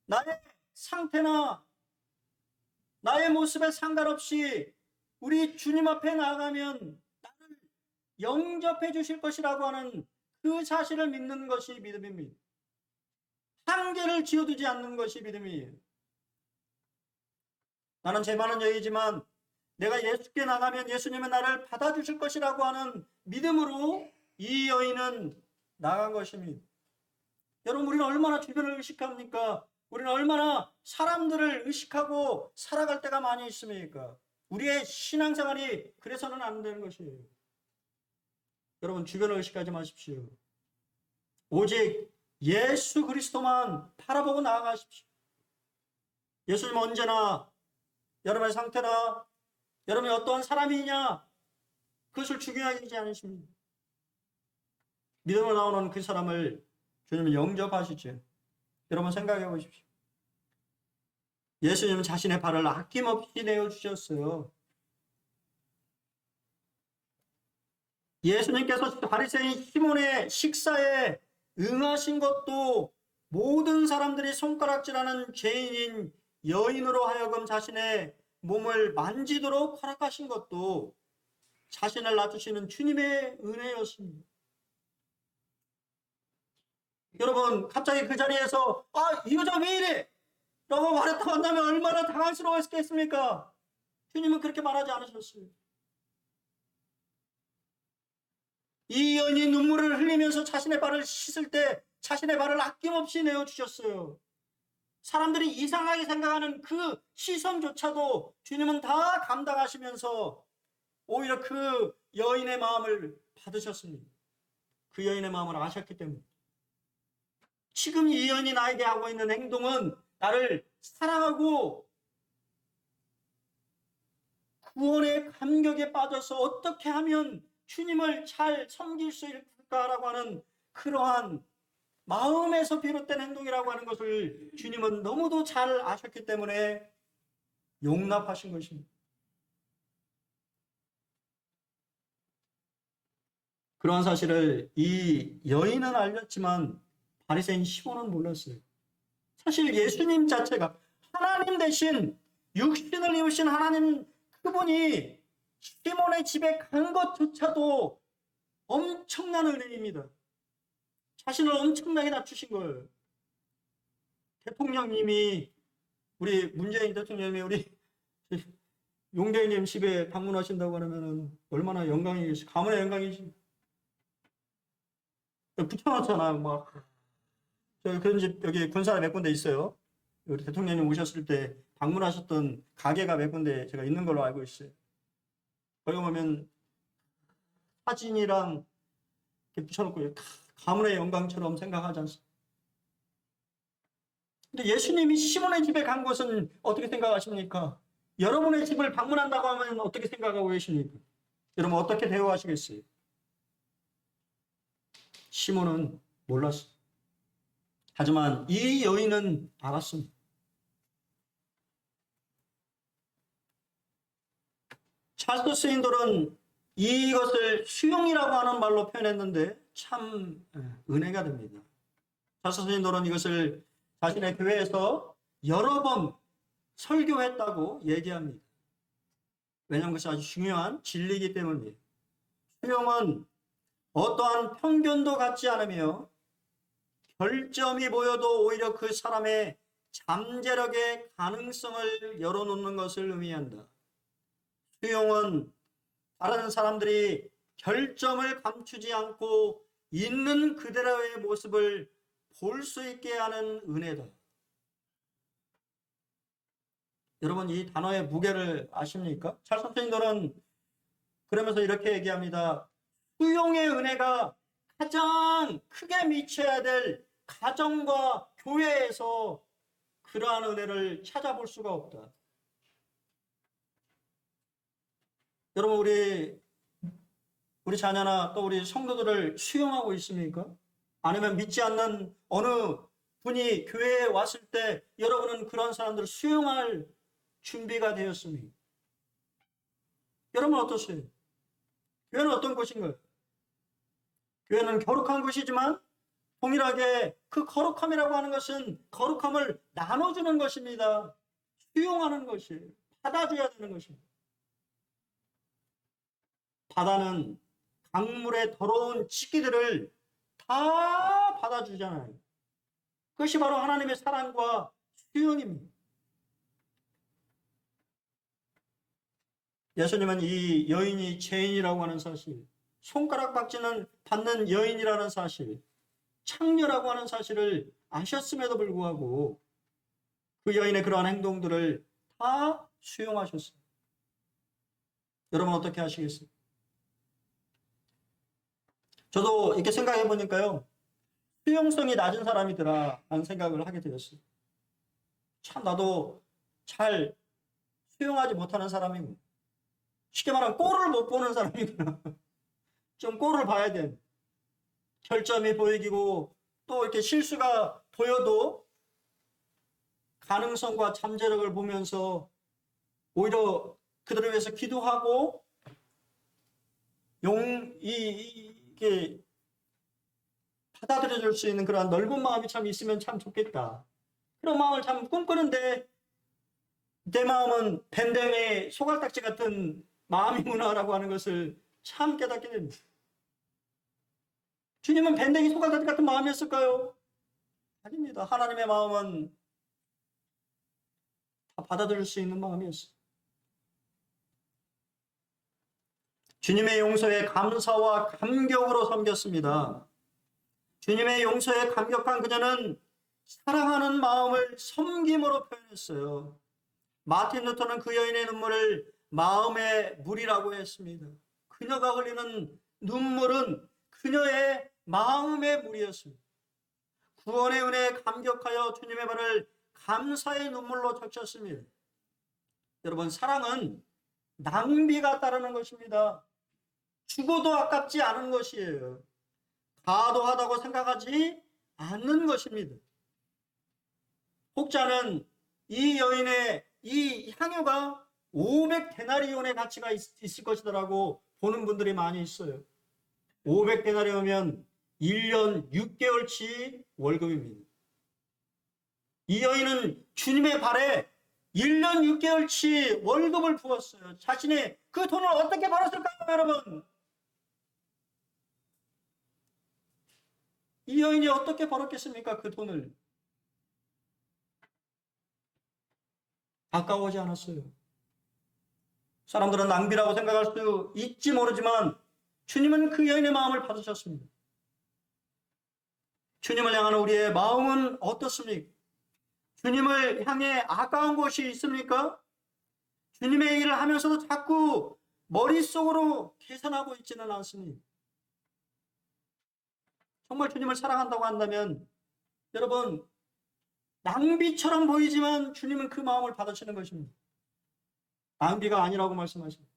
나의 상태나 나의 모습에 상관없이 우리 주님 앞에 나아가면 나를 영접해 주실 것이라고 하는 그 사실을 믿는 것이 믿음입니다. 한계를 지어두지 않는 것이 믿음이에요. 나는 죄 많은 여이지만 내가 예수께 나가면 예수님은 나를 받아주실 것이라고 하는 믿음으로 이 여인은 나간 것입니다. 여러분, 우리는 얼마나 주변을 의식합니까? 우리는 얼마나 사람들을 의식하고 살아갈 때가 많이 있습니까? 우리의 신앙생활이 그래서는 안 되는 것이에요. 여러분, 주변을 의식하지 마십시오. 오직 예수 그리스도만 바라보고 나아가십시오. 예수님은 언제나 여러분의 상태나 여러분이 어떠한 사람이냐, 그것을 중요하게 여기지 않으십니다. 믿음으로 나오는 그 사람을 주님은 영접하시죠. 여러분, 생각해 보십시오. 예수님은 자신의 발을 아낌없이 내어주셨어요. 예수님께서 바리새인 시몬의 식사에 응하신 것도 모든 사람들이 손가락질하는 죄인인 여인으로 하여금 자신의 몸을 만지도록 허락하신 것도 자신을 낮추시는 주님의 은혜였습니다. 여러분, 갑자기 그 자리에서 이 여자 왜 이래? 라고 말했다고 한다면 얼마나 당황스러웠겠습니까? 주님은 그렇게 말하지 않으셨어요. 이 여인이 눈물을 흘리면서 자신의 발을 씻을 때 자신의 발을 아낌없이 내어주셨어요. 사람들이 이상하게 생각하는 그 시선조차도 주님은 다 감당하시면서 오히려 그 여인의 마음을 받으셨습니다. 그 여인의 마음을 아셨기 때문에. 지금 이 여인이 나에게 하고 있는 행동은 나를 사랑하고 구원의 감격에 빠져서 어떻게 하면 주님을 잘 섬길 수 있을까라고 하는 그러한 마음에서 비롯된 행동이라고 하는 것을 주님은 너무도 잘 아셨기 때문에 용납하신 것입니다. 그러한 사실을 이 여인은 알렸지만 바리새인 시몬은 몰랐어요. 사실 예수님 자체가 하나님 대신 육신을 입으신 하나님, 그분이 시몬의 집에 간 것조차도 엄청난 은혜입니다. 자신을 엄청나게 낮추신 거예요. 대통령님이, 우리 문재인 대통령님이 우리 용대님 집에 방문하신다고 하면 얼마나 영광이겠어요. 가문의 영광이지. 붙여놨잖아요. 막 저희 그런 집 여기 군사에 몇 군데 있어요. 우리 대통령님 오셨을 때 방문하셨던 가게가 몇 군데 제가 있는 걸로 알고 있어요. 거기 보면 사진이랑 이렇게 붙여놓고 가문의 영광처럼 생각하지 않습니까? 근데 예수님이 시몬의 집에 간 것은 어떻게 생각하십니까? 여러분의 집을 방문한다고 하면 어떻게 생각하고 계십니까? 여러분 어떻게 대우하시겠어요? 시몬은 몰랐어요. 하지만 이 여인은 알았습니다. 찰스 스윈돌은 이것을 수용이라고 하는 말로 표현했는데 참 은혜가 됩니다. 찰스 스윈돌은 이것을 자신의 교회에서 여러 번 설교했다고 얘기합니다. 왜냐하면 그것이 아주 중요한 진리이기 때문이에요. 수용은 어떠한 편견도 갖지 않으며 결점이 보여도 오히려 그 사람의 잠재력의 가능성을 열어놓는 것을 의미한다. 수용은 다른 사람들이 결점을 감추지 않고 있는 그대로의 모습을 볼 수 있게 하는 은혜다. 여러분 이 단어의 무게를 아십니까? 찰스 스윈돌은 그러면서 이렇게 얘기합니다. 수용의 은혜가 가장 크게 미쳐야 될 가정과 교회에서 그러한 은혜를 찾아볼 수가 없다. 여러분 우리 자녀나 또 우리 성도들을 수용하고 있습니까? 아니면 믿지 않는 어느 분이 교회에 왔을 때 여러분은 그런 사람들을 수용할 준비가 되었습니까? 여러분 어떠세요? 교회는 어떤 곳인가요? 교회는 거룩한 곳이지만 동일하게 그 거룩함이라고 하는 것은 거룩함을 나눠주는 것입니다. 수용하는 것이에요. 받아줘야 되는 것입니다. 바다는 강물의 더러운 찌기들을 다 받아주잖아요. 그것이 바로 하나님의 사랑과 수용입니다. 예수님은 이 여인이 죄인이라고 하는 사실, 손가락 받는 여인이라는 사실, 창녀라고 하는 사실을 아셨음에도 불구하고 그 여인의 그러한 행동들을 다 수용하셨어요. 여러분 어떻게 하시겠어요? 저도 이렇게 생각해 보니까요, 수용성이 낮은 사람이더라 라는 생각을 하게 되었어요. 참 나도 잘 수용하지 못하는 사람이고, 쉽게 말하면 꼴을 못 보는 사람이구나. 좀 꼴을 봐야 돼. 결점이 보이고 또 이렇게 실수가 보여도 가능성과 잠재력을 보면서 오히려 그들을 위해서 기도하고 이게 받아들여줄 수 있는 그런 넓은 마음이 참 있으면 참 좋겠다. 그런 마음을 참 꿈꾸는데 내 마음은 밴댕이 소갈딱지 같은 마음이구나라고 하는 것을 참 깨닫게 됩니다. 주님은 밴댕이 소갈딱지 같은 마음이었을까요? 아닙니다. 하나님의 마음은 다 받아들일 수 있는 마음이었어요. 주님의 용서에 감사와 감격으로 섬겼습니다. 주님의 용서에 감격한 그녀는 사랑하는 마음을 섬김으로 표현했어요. 마틴 루터는 그 여인의 눈물을 마음의 물이라고 했습니다. 그녀가 흘리는 눈물은 그녀의 마음의 물이었습니다. 구원의 은혜에 감격하여 주님의 발을 감사의 눈물로 적셨습니다. 여러분 사랑은 낭비가 따르는 것입니다. 죽어도 아깝지 않은 것이에요. 과도하다고 생각하지 않는 것입니다. 혹자는 이 여인의 이 향유가 500데나리온의 가치가 있을 것이라고 보는 분들이 많이 있어요. 500데나리오면 1년 6개월치 월급입니다. 이 여인은 주님의 발에 1년 6개월치 월급을 부었어요. 자신이 그 돈을 어떻게 벌었을까요, 여러분? 이 여인이 어떻게 벌었겠습니까, 그 돈을? 아까워하지 않았어요. 사람들은 낭비라고 생각할 수 있지 모르지만 주님은 그 여인의 마음을 받으셨습니다. 주님을 향하는 우리의 마음은 어떻습니까? 주님을 향해 아까운 것이 있습니까? 주님의 일을 하면서도 자꾸 머릿속으로 계산하고 있지는 않습니다. 정말 주님을 사랑한다고 한다면 여러분, 낭비처럼 보이지만 주님은 그 마음을 받으시는 것입니다. 낭비가 아니라고 말씀하십니다.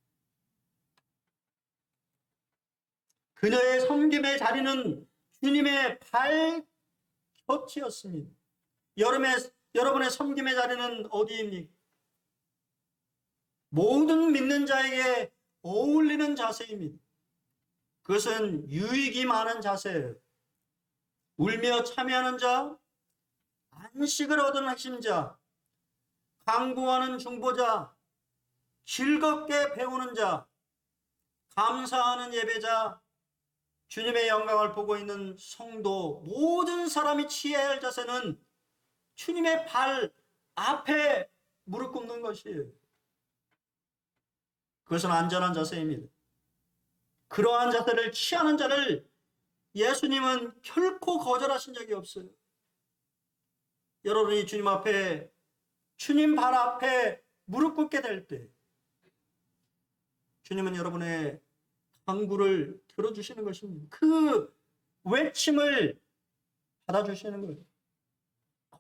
그녀의 섬김의 자리는 주님의 발곁이었습니다. 여러분의 섬김의 자리는 어디입니까? 모든 믿는 자에게 어울리는 자세입니다. 그것은 유익이 많은 자세예요. 울며 참여하는 자, 안식을 얻은 핵심자, 강구하는 중보자, 즐겁게 배우는 자, 감사하는 예배자, 주님의 영광을 보고 있는 성도, 모든 사람이 취해야 할 자세는 주님의 발 앞에 무릎 꿇는 것이에요. 그것은 안전한 자세입니다. 그러한 자세를 취하는 자를 예수님은 결코 거절하신 적이 없어요. 여러분이 주님 앞에, 주님 발 앞에 무릎 꿇게 될 때 주님은 여러분의 간구를 들어주시는 것입니다. 그 외침을 받아주시는 거예요.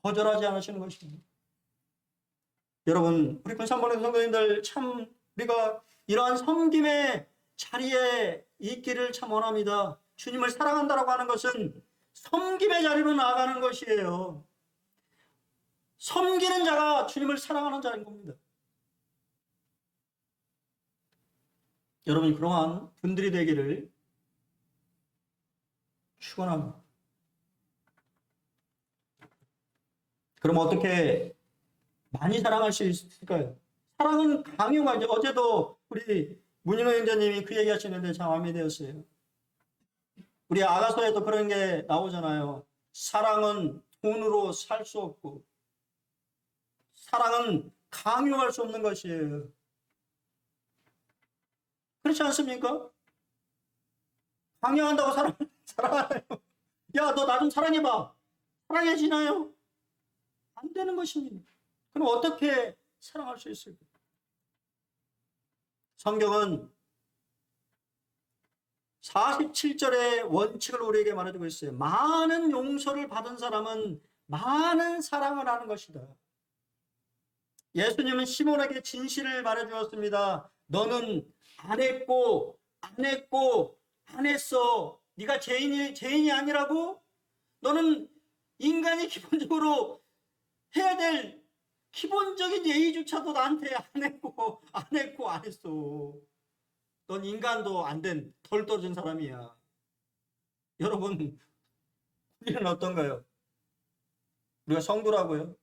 거절하지 않으시는 것입니다. 여러분, 우리 군산번의 성도님들, 참 우리가 이러한 섬김의 자리에 있기를 참 원합니다. 주님을 사랑한다라고 하는 것은 섬김의 자리로 나아가는 것이에요. 섬기는 자가 주님을 사랑하는 자인 겁니다. 여러분이 그러한 분들이 되기를 축원합니다. 그럼 어떻게 많이 사랑할 수 있을까요? 사랑은 강요가, 어제도 우리 문인호 형제님이 그 얘기 하시는데 참 마음에 되었어요. 우리 아가서에도 그런 게 나오잖아요. 사랑은 돈으로 살 수 없고 사랑은 강요할 수 없는 것이에요. 그렇지 않습니까? 강요한다고 사랑하나요? 야, 너 나 좀 사랑해봐. 사랑해지나요? 안 되는 것입니다. 그럼 어떻게 사랑할 수 있을까요? 성경은 47절의 원칙을 우리에게 말해주고 있어요. 많은 용서를 받은 사람은 많은 사랑을 하는 것이다. 예수님은 시몬에게 진실을 말해주었습니다. 너는 안 했고 안 했어. 네가 죄인이 아니라고? 너는 인간이 기본적으로 해야 될 기본적인 예의조차도 나한테 안 했고 안 했어. 넌 인간도 안 된 덜 떨어진 사람이야. 여러분, 우리는 어떤가요? 우리가 성도라고요.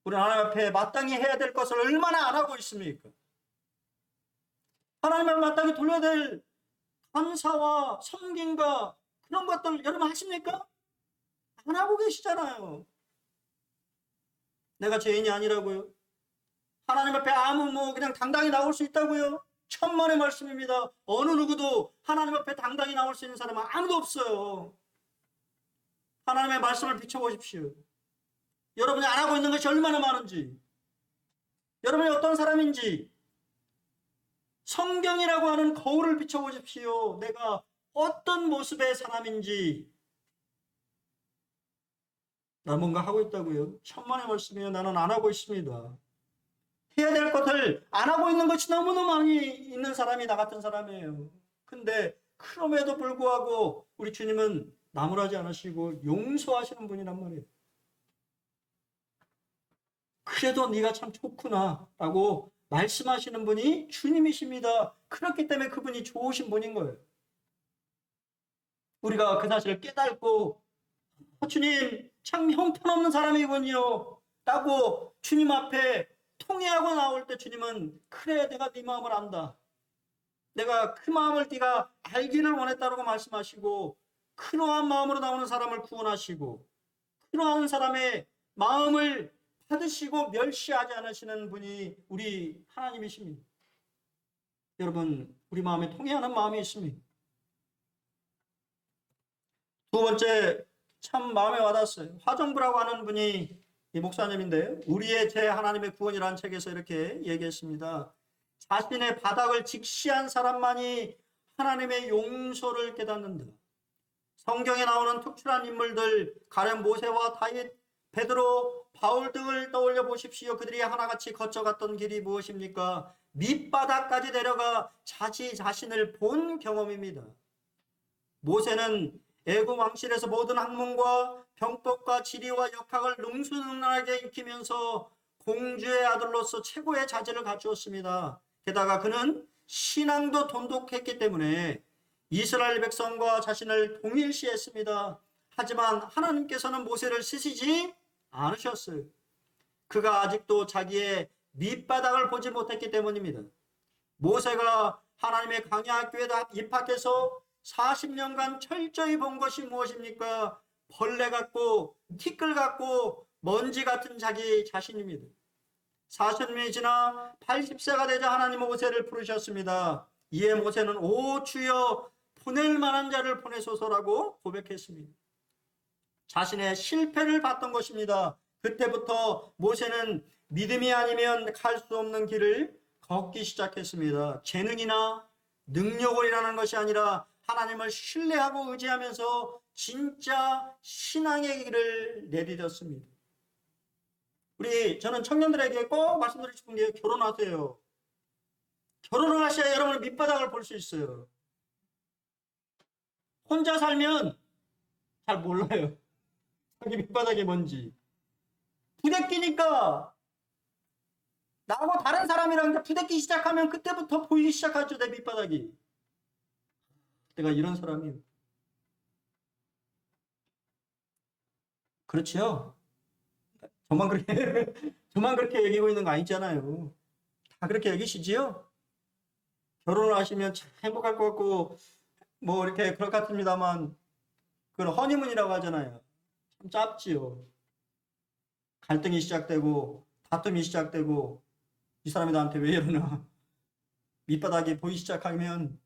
우리는 하나님 앞에 마땅히 해야 될 것을 얼마나 안 하고 있습니까? 하나님 앞에 마땅히 돌려야 될 감사와 섬김과 그런 것들 여러분 하십니까? 안 하고 계시잖아요. 내가 죄인이 아니라고요? 하나님 앞에 아무 그냥 당당히 나올 수 있다고요? 천만의 말씀입니다. 어느 누구도 하나님 앞에 당당히 나올 수 있는 사람은 아무도 없어요. 하나님의 말씀을 비춰보십시오. 여러분이 안 하고 있는 것이 얼마나 많은지, 여러분이 어떤 사람인지 성경이라고 하는 거울을 비춰보십시오. 내가 어떤 모습의 사람인지. 나 뭔가 하고 있다고요? 천만의 말씀이에요. 나는 안 하고 있습니다. 해야 될 것을 안 하고 있는 것이 너무너무 많이 있는 사람이 나 같은 사람이에요. 근데 그럼에도 불구하고 우리 주님은 나무라지 않으시고 용서하시는 분이란 말이에요. 그래도 네가 참 좋구나 라고 말씀하시는 분이 주님이십니다. 그렇기 때문에 그분이 좋으신 분인 거예요. 우리가 그 사실을 깨닫고 주님 참 형편없는 사람이군요 라고 주님 앞에 통회하고 나올 때 주님은 그래 내가 네 마음을 안다. 내가 그 마음을 네가 알기를 원했다고 말씀하시고 그러한 마음으로 나오는 사람을 구원하시고 그러한 사람의 마음을 받으시고 멸시하지 않으시는 분이 우리 하나님이십니다. 여러분 우리 마음에 통해하는 마음이 있습니다. 두 번째 참 마음에 와닿았어요. 화정부라고 하는 분이 이 목사님인데 우리의 제 하나님의 구원이라는 책에서 이렇게 얘기했습니다. 자신의 바닥을 직시한 사람만이 하나님의 용서를 깨닫는다. 성경에 나오는 특출한 인물들 가령 모세와 다윗, 베드로, 바울 등을 떠올려 보십시오. 그들이 하나같이 거쳐갔던 길이 무엇입니까? 밑바닥까지 내려가 자신을 본 경험입니다. 모세는 애굽 왕실에서 모든 학문과 병법과 지리와 역학을 능수능란하게 익히면서 공주의 아들로서 최고의 자질을 갖추었습니다. 게다가 그는 신앙도 돈독했기 때문에 이스라엘 백성과 자신을 동일시했습니다. 하지만 하나님께서는 모세를 쓰시지 않으셨어요. 그가 아직도 자기의 밑바닥을 보지 못했기 때문입니다. 모세가 하나님의 광야학교에 입학해서 40년간 철저히 본 것이 무엇입니까? 벌레 같고 티끌 같고 먼지 같은 자기 자신입니다. 40년이 지나 80세가 되자 하나님은 모세를 부르셨습니다. 이에 모세는 오 주여 보낼 만한 자를 보내소서라고 고백했습니다. 자신의 실패를 봤던 것입니다. 그때부터 모세는 믿음이 아니면 갈 수 없는 길을 걷기 시작했습니다. 재능이나 능력을 일하는 것이 아니라 하나님을 신뢰하고 의지하면서 진짜 신앙의 길을 내디뎠습니다. 저는 청년들에게 꼭 말씀드리고 싶은 게 결혼하세요. 결혼을 하셔야 여러분의 밑바닥을 볼 수 있어요. 혼자 살면 잘 몰라요. 자기 밑바닥이 뭔지. 부대끼니까 나하고 다른 사람이랑 부대끼기 시작하면 그때부터 보이기 시작하죠. 내 밑바닥이. 내가 이런 사람이에요. 그렇지요? 저만 그렇게 여기고 있는 거 아니잖아요. 다 그렇게 여기시지요? 결혼을 하시면 참 행복할 것 같고 뭐 이렇게 그럴 것 같습니다만 그건 허니문이라고 하잖아요. 참 짧지요. 갈등이 시작되고 다툼이 시작되고 이 사람이 나한테 왜 이러나 밑바닥이 보이기 시작하면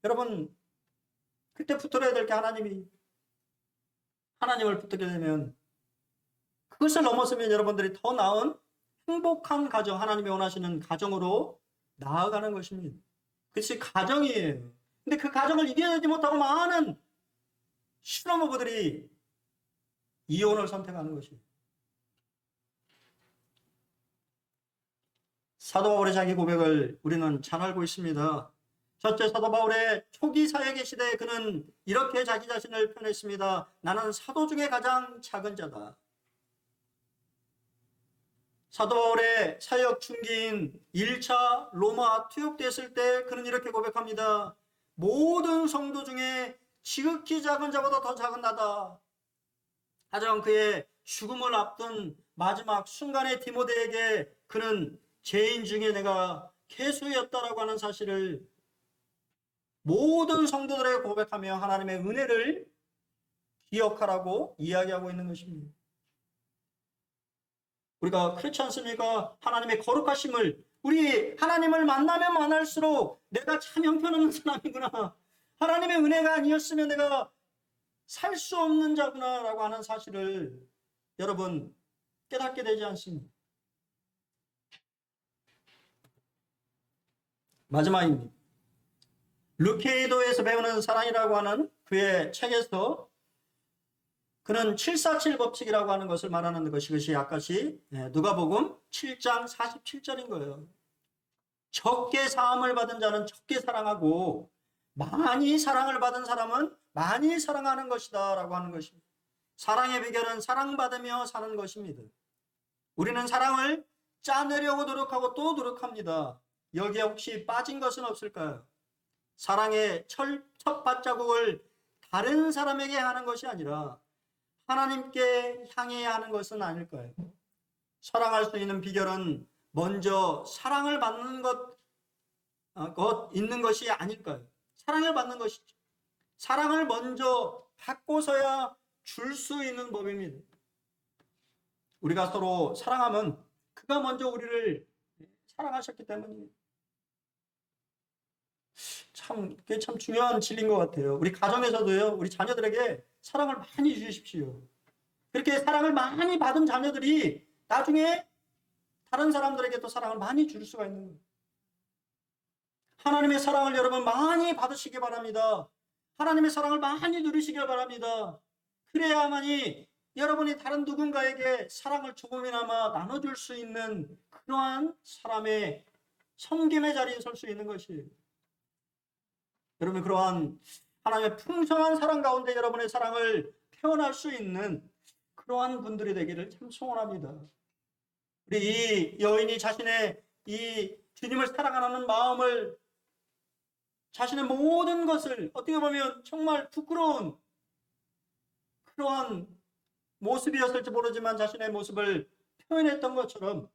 여러분 그때 붙들어야 될 게 하나님을 붙들게 되면 그것을 넘었으면 여러분들이 더 나은 행복한 가정, 하나님이 원하시는 가정으로 나아가는 것입니다. 그것이 가정이에요. 근데 그 가정을 이겨내지 못하고 많은 신혼부부들이 이혼을 선택하는 것이에요. 사도 바울의 자기 고백을 우리는 잘 알고 있습니다. 첫째, 사도 바울의 초기 사역의 시대에 그는 이렇게 자기 자신을 표현했습니다. 나는 사도 중에 가장 작은 자다. 사도 바울의 사역 중기인 1차 로마 투옥됐을 때 그는 이렇게 고백합니다. 모든 성도 중에 지극히 작은 자보다 더 작은 나다. 하지만 그의 죽음을 앞둔 마지막 순간에 디모데에게 그는 죄인 중에 내가 괴수였다라고 하는 사실을 모든 성도들에게 고백하며 하나님의 은혜를 기억하라고 이야기하고 있는 것입니다. 우리가 그렇지 않습니까? 하나님의 거룩하심을 우리 하나님을 만나면 만날수록 내가 참 형편없는 사람이구나. 하나님의 은혜가 아니었으면 내가 살 수 없는 자구나 라고 하는 사실을 여러분 깨닫게 되지 않습니까? 마지막입니다. 루케이도에서 배우는 사랑이라고 하는 그의 책에서 그는 747 법칙이라고 하는 것을 말하는 것이 아까시 누가복음 7장 47절인 거예요. 적게 사함을 받은 자는 적게 사랑하고 많이 사랑을 받은 사람은 많이 사랑하는 것이다 라고 하는 것입니다. 사랑의 비결은 사랑받으며 사는 것입니다. 우리는 사랑을 짜내려고 노력하고 또 노력합니다. 여기에 혹시 빠진 것은 없을까요? 사랑의 첫 발자국을 다른 사람에게 하는 것이 아니라 하나님께 향해야 하는 것은 아닐까요? 사랑할 수 있는 비결은 먼저 사랑을 받는 것 있는 것이 아닐까요? 사랑을 받는 것이죠. 사랑을 먼저 받고서야 줄 수 있는 법입니다. 우리가 서로 사랑하면 그가 먼저 우리를 사랑하셨기 때문입니다. 그게 참 중요한 진리인 것 같아요. 우리 가정에서도요, 우리 자녀들에게 사랑을 많이 주십시오. 그렇게 사랑을 많이 받은 자녀들이 나중에 다른 사람들에게 또 사랑을 많이 줄 수가 있는 거예요. 하나님의 사랑을 여러분 많이 받으시기 바랍니다. 하나님의 사랑을 많이 누리시길 바랍니다. 그래야만이 여러분이 다른 누군가에게 사랑을 조금이나마 나눠줄 수 있는 그러한 사람의 섬김의 자리에 설 수 있는 것이에요. 여러분, 그러한 하나님의 풍성한 사랑 가운데 여러분의 사랑을 표현할 수 있는 그러한 분들이 되기를 참 소원합니다. 우리 이 여인이 자신의 이 주님을 사랑하는 마음을, 자신의 모든 것을 어떻게 보면 정말 부끄러운 그러한 모습이었을지 모르지만 자신의 모습을 표현했던 것처럼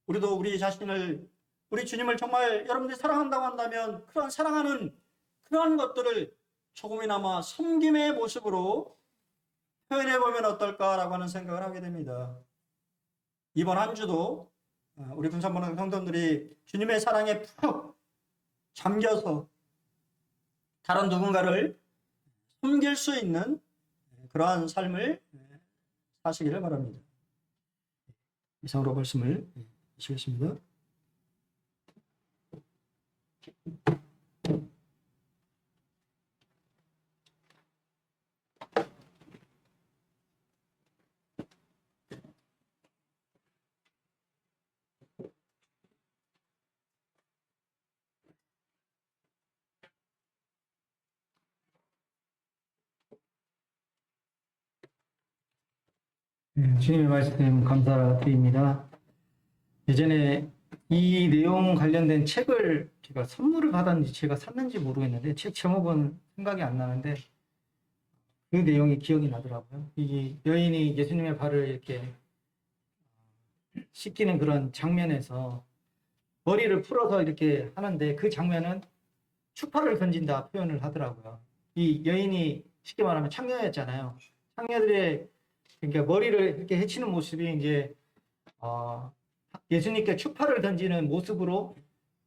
우리도 우리 자신을, 우리 주님을 정말 여러분들이 사랑한다고 한다면 그러한 사랑하는 그러한 것들을 조금이나마 섬김의 모습으로 표현해보면 어떨까라고 하는 생각을 하게 됩니다. 이번 한 주도 우리 군산번호 성도들이 주님의 사랑에 푹 잠겨서 다른 누군가를 섬길 수 있는 그러한 삶을 사시기를 바랍니다. 이상으로 말씀을 마치겠습니다. 주님의 말씀 감사드립니다. 예전에 이 내용 관련된 책을 제가 선물을 받았는지 제가 샀는지 모르겠는데 책 제목은 생각이 안 나는데 그 내용이 기억이 나더라고요. 이 여인이 예수님의 발을 이렇게 씻기는 그런 장면에서 머리를 풀어서 이렇게 하는데 그 장면은 추파를 던진다 표현을 하더라고요. 이 여인이 쉽게 말하면 창녀였잖아요. 창녀들의 그러니까 머리를 이렇게 헤치는 모습이 이제 예수님께 추파를 던지는 모습으로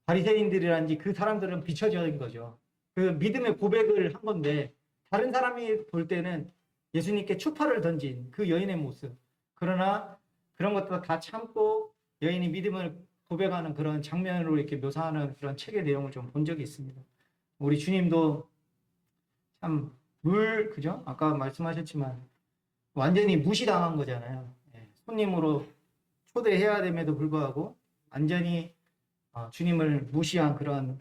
바리새인들이라든지 그 사람들은 비춰진 거죠. 그 믿음의 고백을 한 건데 다른 사람이 볼 때는 예수님께 추파를 던진 그 여인의 모습. 그러나 그런 것도 다 참고 여인이 믿음을 고백하는 그런 장면으로 이렇게 묘사하는 그런 책의 내용을 좀 본 적이 있습니다. 우리 주님도 참 그죠? 아까 말씀하셨지만 완전히 무시당한 거잖아요. 손님으로 초대해야 됨에도 불구하고 완전히 주님을 무시한 그런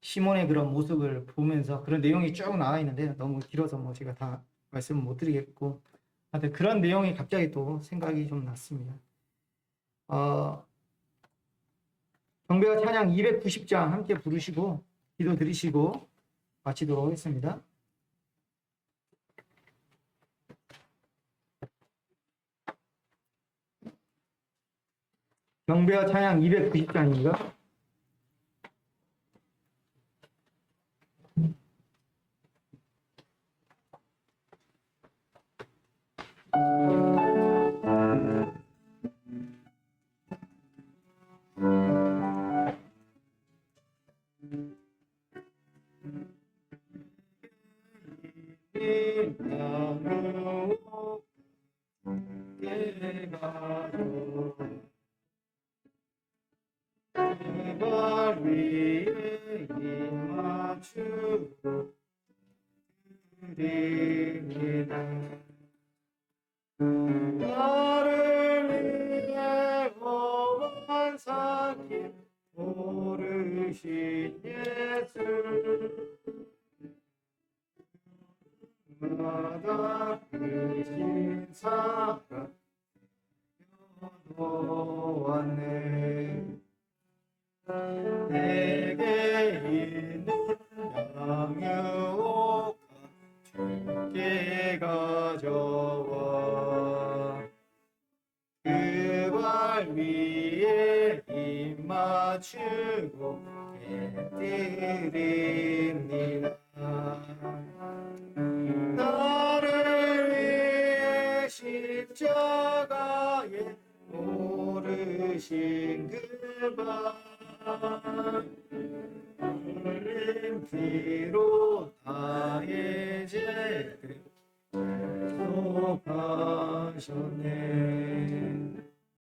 시몬의 그런 모습을 보면서 그런 내용이 쭉 나와 있는데 너무 길어서 뭐 제가 다 말씀을 못 드리겠고 하여튼 그런 내용이 갑자기 또 생각이 좀 났습니다. 경배와 찬양 290장 함께 부르시고 기도 드리시고 마치도록 하겠습니다. 경배와 찬양 290장입니다. 나를 위해 오만 사길 오르신 예수 마다 크신 사랑 놓았네 내게 있는 양육 그 발 위에 입 맞추고 드립니다. 나를 위해 십자가에 오르신 그발 흘린 피로 나의 죄를